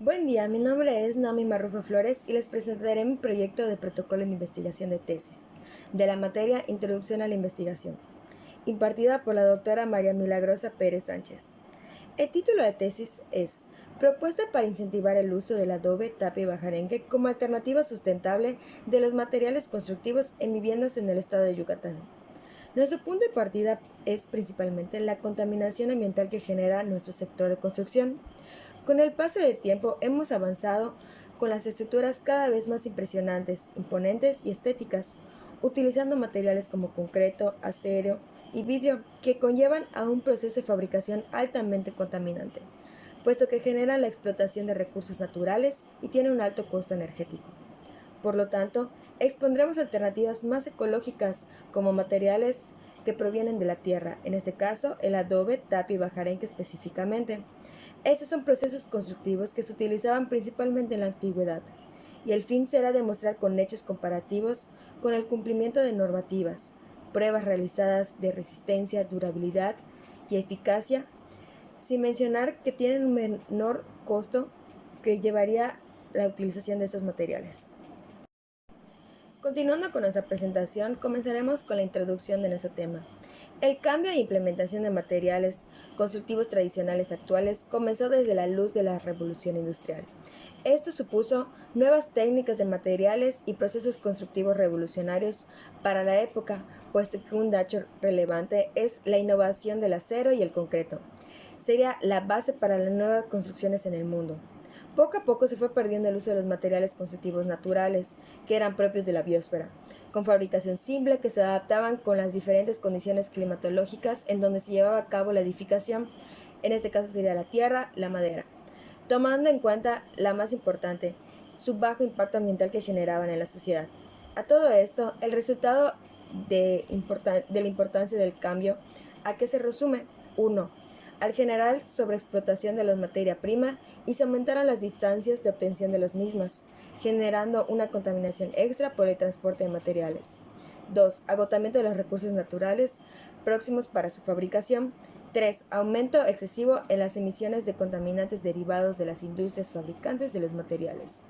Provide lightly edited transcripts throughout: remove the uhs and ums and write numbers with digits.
Buen día, mi nombre es Naomi Marrufo Flores y les presentaré mi proyecto de protocolo de investigación de tesis, de la materia Introducción a la Investigación, impartida por la doctora María Milagrosa Pérez Sánchez. El título de tesis es Propuesta para incentivar el uso del adobe, tapia y bajarenque como alternativa sustentable de los materiales constructivos en viviendas en el estado de Yucatán. Nuestro punto de partida es principalmente la contaminación ambiental que genera nuestro sector de construcción. Con el paso del tiempo hemos avanzado con las estructuras cada vez más impresionantes, imponentes y estéticas, utilizando materiales como concreto, acero y vidrio que conllevan a un proceso de fabricación altamente contaminante, puesto que generan la explotación de recursos naturales y tienen un alto costo energético. Por lo tanto, expondremos alternativas más ecológicas como materiales que provienen de la tierra, en este caso el adobe, tapia y bajarenque específicamente. Estos son procesos constructivos que se utilizaban principalmente en la antigüedad, y el fin será demostrar con hechos comparativos con el cumplimiento de normativas, pruebas realizadas de resistencia, durabilidad y eficacia, sin mencionar que tienen un menor costo que llevaría la utilización de estos materiales. Continuando con nuestra presentación, comenzaremos con la introducción de nuestro tema. El cambio e implementación de materiales constructivos tradicionales actuales comenzó desde la luz de la revolución industrial. Esto supuso nuevas técnicas de materiales y procesos constructivos revolucionarios para la época, puesto que un dato relevante es la innovación del acero y el concreto. Sería la base para las nuevas construcciones en el mundo. Poco a poco se fue perdiendo el uso de los materiales constructivos naturales, que eran propios de la biosfera, con fabricación simple que se adaptaban con las diferentes condiciones climatológicas en donde se llevaba a cabo la edificación, en este caso sería la tierra, la madera, tomando en cuenta la más importante, su bajo impacto ambiental que generaban en la sociedad. A todo esto, el resultado de la importancia del cambio, ¿a qué se resume? 1. Al generar sobreexplotación de la materia prima y se aumentaron las distancias de obtención de las mismas, generando una contaminación extra por el transporte de materiales. 2. Agotamiento de los recursos naturales próximos para su fabricación. 3. Aumento excesivo en las emisiones de contaminantes derivados de las industrias fabricantes de los materiales.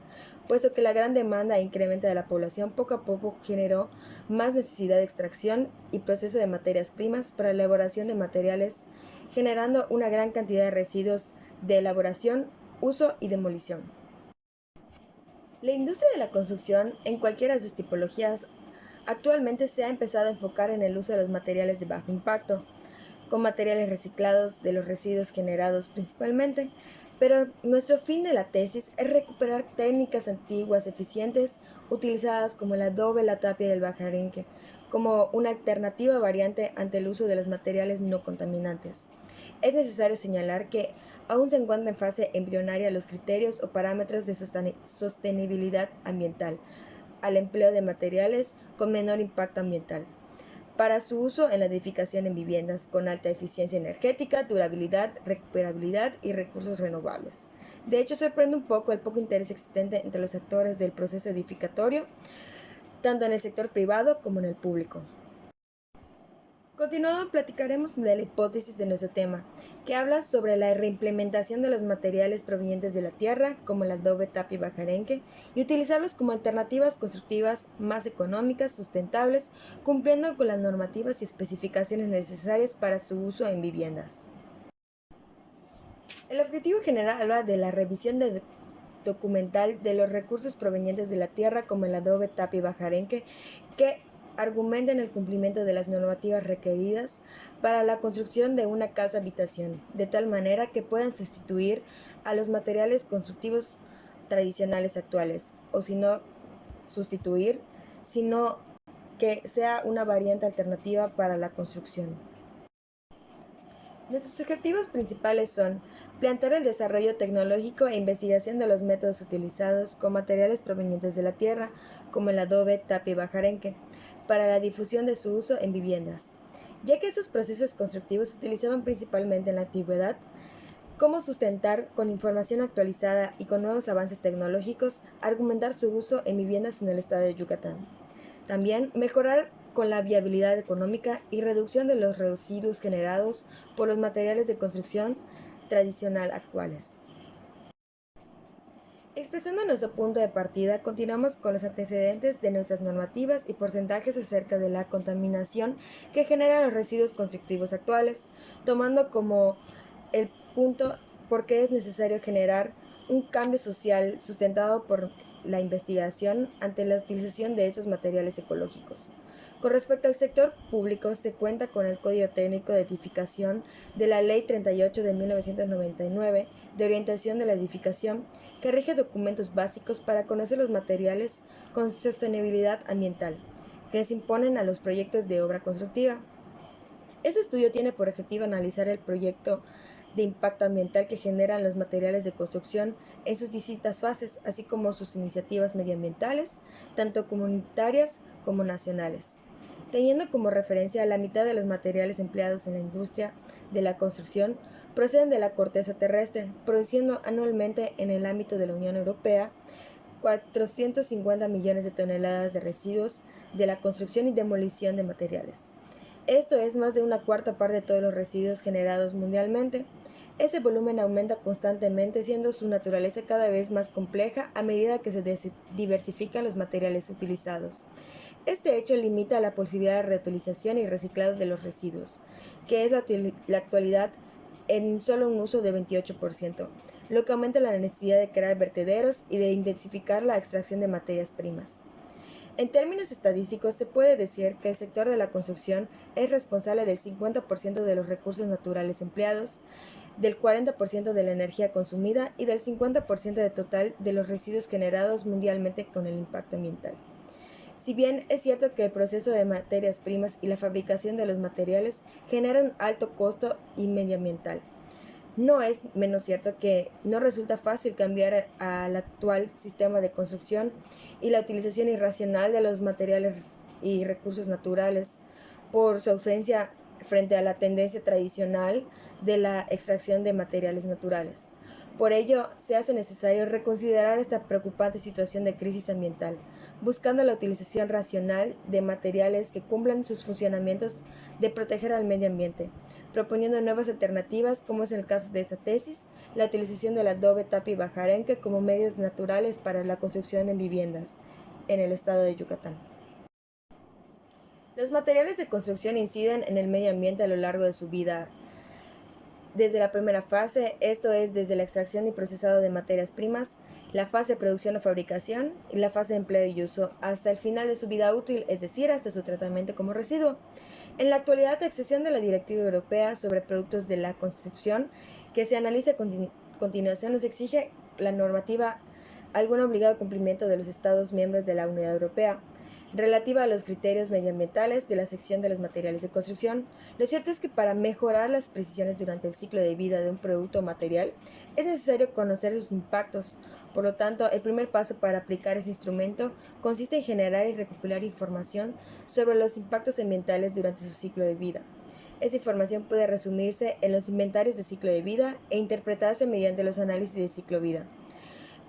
Puesto que la gran demanda e incremento de la población poco a poco generó más necesidad de extracción y proceso de materias primas para la elaboración de materiales, generando una gran cantidad de residuos de elaboración, uso y demolición. La industria de la construcción, en cualquiera de sus tipologías, actualmente se ha empezado a enfocar en el uso de los materiales de bajo impacto, con materiales reciclados de los residuos generados principalmente, pero nuestro fin de la tesis es recuperar técnicas antiguas eficientes utilizadas como el adobe, la tapia y el bajarenque, como una alternativa variante ante el uso de los materiales no contaminantes. Es necesario señalar que aún se encuentran en fase embrionaria los criterios o parámetros de sostenibilidad ambiental al empleo de materiales con menor impacto ambiental para su uso en la edificación en viviendas con alta eficiencia energética, durabilidad, recuperabilidad y recursos renovables. De hecho, sorprende un poco el poco interés existente entre los actores del proceso edificatorio, tanto en el sector privado como en el público. Continuando, platicaremos de la hipótesis de nuestro tema, que habla sobre la reimplementación de los materiales provenientes de la tierra, como el adobe, tapia y bajarenque, y utilizarlos como alternativas constructivas más económicas, sustentables, cumpliendo con las normativas y especificaciones necesarias para su uso en viviendas. El objetivo general habla de la revisión documental de los recursos provenientes de la tierra, como el adobe, tapia y bajarenque, que argumentan el cumplimiento de las normativas requeridas para la construcción de una casa habitación, de tal manera que puedan sustituir a los materiales constructivos tradicionales actuales, o si no sustituir, sino que sea una variante alternativa para la construcción. Nuestros objetivos principales son plantear el desarrollo tecnológico e investigación de los métodos utilizados con materiales provenientes de la tierra, como el adobe, tapia y bajarenque, para la difusión de su uso en viviendas, ya que estos procesos constructivos se utilizaban principalmente en la antigüedad. Cómo sustentar con información actualizada y con nuevos avances tecnológicos, argumentar su uso en viviendas en el estado de Yucatán. También mejorar con la viabilidad económica y reducción de los residuos generados por los materiales de construcción tradicional actuales. Expresando nuestro punto de partida, continuamos con los antecedentes de nuestras normativas y porcentajes acerca de la contaminación que generan los residuos constructivos actuales, tomando como el punto por qué es necesario generar un cambio social sustentado por la investigación ante la utilización de estos materiales ecológicos. Con respecto al sector público, se cuenta con el Código Técnico de Edificación de la Ley 38 de 1999 de orientación de la edificación, que rige documentos básicos para conocer los materiales con sostenibilidad ambiental que se imponen a los proyectos de obra constructiva. Este estudio tiene por objetivo analizar el proyecto de impacto ambiental que generan los materiales de construcción en sus distintas fases, así como sus iniciativas medioambientales, tanto comunitarias como nacionales. Teniendo como referencia la mitad de los materiales empleados en la industria de la construcción proceden de la corteza terrestre, produciendo anualmente en el ámbito de la Unión Europea 450 millones de toneladas de residuos de la construcción y demolición de materiales. Esto es más de una cuarta parte de todos los residuos generados mundialmente. Ese volumen aumenta constantemente, siendo su naturaleza cada vez más compleja a medida que se diversifican los materiales utilizados. Este hecho limita la posibilidad de reutilización y reciclado de los residuos, que es la actualidad en solo un uso de 28%, lo que aumenta la necesidad de crear vertederos y de intensificar la extracción de materias primas. En términos estadísticos, se puede decir que el sector de la construcción es responsable del 50% de los recursos naturales empleados, del 40% de la energía consumida y del 50% del total de los residuos generados mundialmente con el impacto ambiental. Si bien es cierto que el proceso de materias primas y la fabricación de los materiales generan alto costo y medioambiental, no es menos cierto que no resulta fácil cambiar al actual sistema de construcción y la utilización irracional de los materiales y recursos naturales por su ausencia frente a la tendencia tradicional de la extracción de materiales naturales. Por ello, se hace necesario reconsiderar esta preocupante situación de crisis ambiental, buscando la utilización racional de materiales que cumplan sus funcionamientos de proteger al medio ambiente, proponiendo nuevas alternativas, como es el caso de esta tesis, la utilización del adobe, tapia y bajarenque como medios naturales para la construcción de viviendas en el estado de Yucatán. Los materiales de construcción inciden en el medio ambiente a lo largo de su vida. Desde la primera fase, esto es desde la extracción y procesado de materias primas, la fase de producción o fabricación y la fase de empleo y uso, hasta el final de su vida útil, es decir, hasta su tratamiento como residuo. En la actualidad, a excepción de la Directiva Europea sobre Productos de la Construcción, que se analiza a continuación, nos exige la normativa algún obligado cumplimiento de los Estados miembros de la Unión Europea relativa a los criterios medioambientales de la sección de los materiales de construcción. Lo cierto es que para mejorar las precisiones durante el ciclo de vida de un producto o material, es necesario conocer sus impactos. Por lo tanto, el primer paso para aplicar ese instrumento consiste en generar y recopilar información sobre los impactos ambientales durante su ciclo de vida. Esa información puede resumirse en los inventarios de ciclo de vida e interpretarse mediante los análisis de ciclo vida.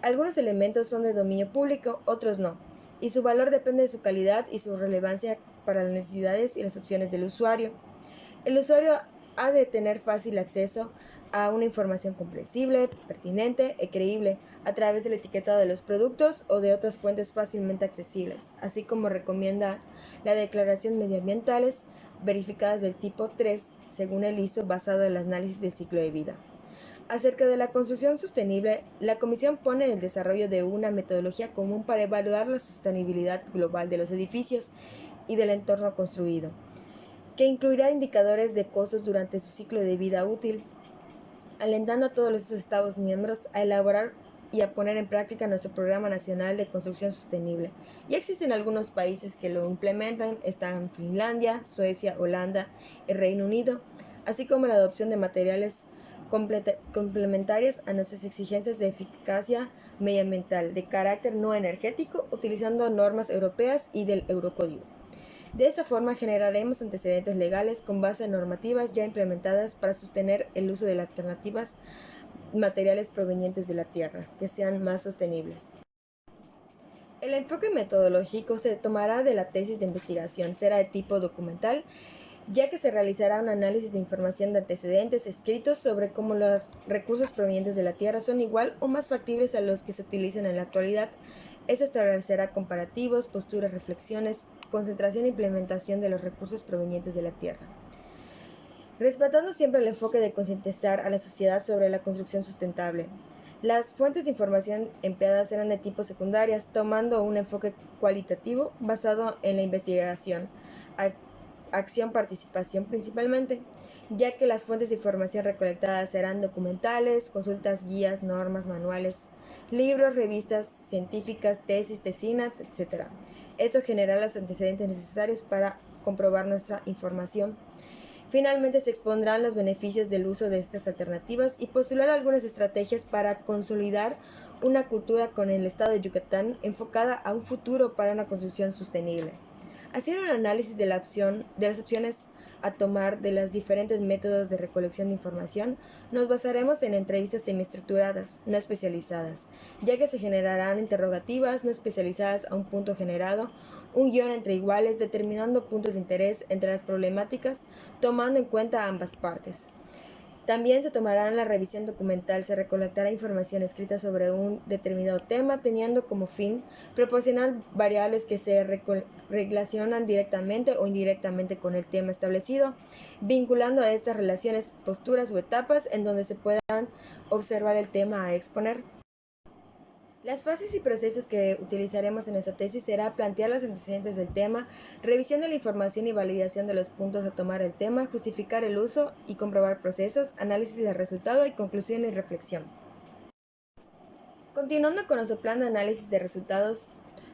Algunos elementos son de dominio público, otros no, y su valor depende de su calidad y su relevancia para las necesidades y las opciones del usuario. El usuario ha de tener fácil acceso a una información comprensible, pertinente y creíble a través del etiquetado de los productos o de otras fuentes fácilmente accesibles, así como recomienda la declaración medioambientales verificadas del tipo 3 según el ISO basado en el análisis del ciclo de vida. Acerca de la construcción sostenible, la Comisión pone el desarrollo de una metodología común para evaluar la sostenibilidad global de los edificios y del entorno construido, que incluirá indicadores de costos durante su ciclo de vida útil, alentando a todos los Estados miembros a elaborar y a poner en práctica nuestro Programa Nacional de Construcción Sostenible. Ya existen algunos países que lo implementan, están Finlandia, Suecia, Holanda y Reino Unido, así como la adopción de materiales complementarios a nuestras exigencias de eficacia medioambiental de carácter no energético, utilizando normas europeas y del Eurocódigo. De esta forma generaremos antecedentes legales con base en normativas ya implementadas para sostener el uso de las alternativas materiales provenientes de la tierra, que sean más sostenibles. El enfoque metodológico se tomará de la tesis de investigación, será de tipo documental ya que se realizará un análisis de información de antecedentes escritos sobre cómo los recursos provenientes de la tierra son igual o más factibles a los que se utilizan en la actualidad. Esto establecerá comparativos, posturas, reflexiones, concentración e implementación de los recursos provenientes de la tierra, respetando siempre el enfoque de concientizar a la sociedad sobre la construcción sustentable. Las fuentes de información empleadas eran de tipo secundarias, tomando un enfoque cualitativo basado en la investigación, acción, participación principalmente, ya que las fuentes de información recolectadas serán documentales, consultas, guías, normas, manuales, libros, revistas científicas, tesis, tesinas, etc. Esto generará los antecedentes necesarios para comprobar nuestra información. Finalmente, se expondrán los beneficios del uso de estas alternativas y postular algunas estrategias para consolidar una cultura con el estado de Yucatán enfocada a un futuro para una construcción sostenible. Haciendo un análisis de las opciones a tomar de los diferentes métodos de recolección de información, nos basaremos en entrevistas semiestructuradas, no especializadas, ya que se generarán interrogativas no especializadas a un punto generado, un guión entre iguales, determinando puntos de interés entre las problemáticas, tomando en cuenta ambas partes. También se tomará la revisión documental, se recolectará información escrita sobre un determinado tema, teniendo como fin proporcionar variables que se relacionan directamente o indirectamente con el tema establecido, vinculando a estas relaciones posturas o etapas en donde se puedan observar el tema a exponer. Las fases y procesos que utilizaremos en esta tesis será plantear los antecedentes del tema, revisión de la información y validación de los puntos a tomar el tema, justificar el uso y comprobar procesos, análisis del resultado y conclusión y reflexión. Continuando con nuestro plan de análisis de resultados,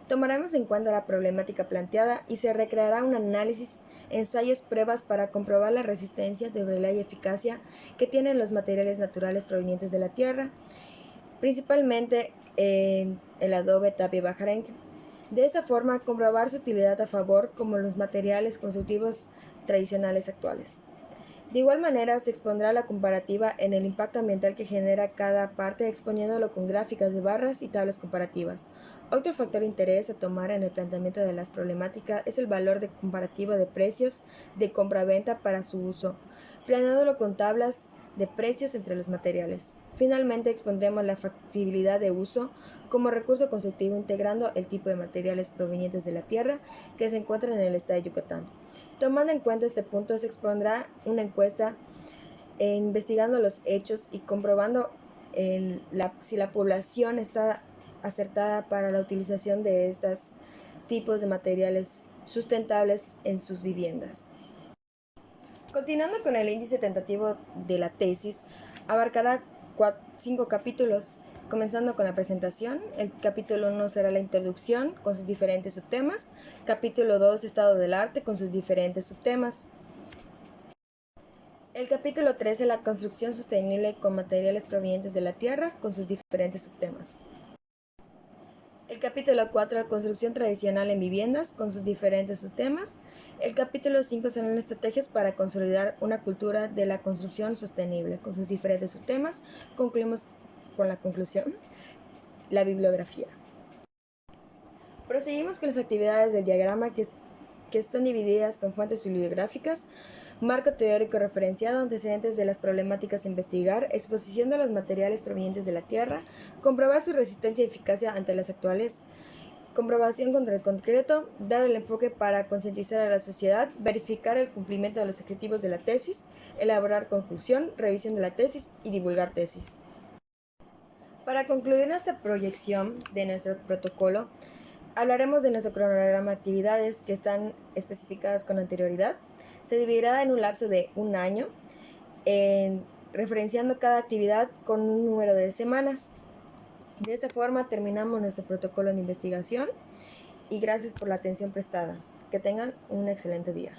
tomaremos en cuenta la problemática planteada y se recreará un análisis, ensayos, pruebas para comprobar la resistencia, durabilidad y eficacia que tienen los materiales naturales provenientes de la tierra, principalmente en el adobe, tapia y bajarenque. De esta forma, comprobar su utilidad a favor como los materiales constructivos tradicionales actuales. De igual manera, se expondrá la comparativa en el impacto ambiental que genera cada parte, exponiéndolo con gráficas de barras y tablas comparativas. Otro factor de interés a tomar en el planteamiento de las problemáticas es el valor de comparativo de precios de compra-venta para su uso, planeándolo con tablas de precios entre los materiales. Finalmente, expondremos la factibilidad de uso como recurso constructivo, integrando el tipo de materiales provenientes de la tierra que se encuentran en el estado de Yucatán. Tomando en cuenta este punto, se expondrá una encuesta investigando los hechos y comprobando si la población está acertada para la utilización de estos tipos de materiales sustentables en sus viviendas. Continuando con el índice tentativo de la tesis, abarcará 5 capítulos, comenzando con la presentación. El capítulo 1 será la introducción con sus diferentes subtemas. Capítulo 2, estado del arte con sus diferentes subtemas. El capítulo 13, la construcción sostenible con materiales provenientes de la tierra con sus diferentes subtemas. El capítulo 4, la construcción tradicional en viviendas con sus diferentes subtemas. El capítulo 5 serán estrategias para consolidar una cultura de la construcción sostenible con sus diferentes subtemas. Concluimos con la conclusión, la bibliografía. Proseguimos con las actividades del diagrama que están divididas con fuentes bibliográficas, marco teórico referenciado, antecedentes de las problemáticas a investigar, exposición de los materiales provenientes de la tierra, comprobar su resistencia y eficacia ante las actuales, comprobación contra el concreto, dar el enfoque para concientizar a la sociedad, verificar el cumplimiento de los objetivos de la tesis, elaborar conclusión, revisión de la tesis y divulgar tesis. Para concluir nuestra proyección de nuestro protocolo, hablaremos de nuestro cronograma de actividades que están especificadas con anterioridad. Se dividirá en un lapso de un año, referenciando cada actividad con un número de semanas. De esta forma terminamos nuestro protocolo de investigación y gracias por la atención prestada. Que tengan un excelente día.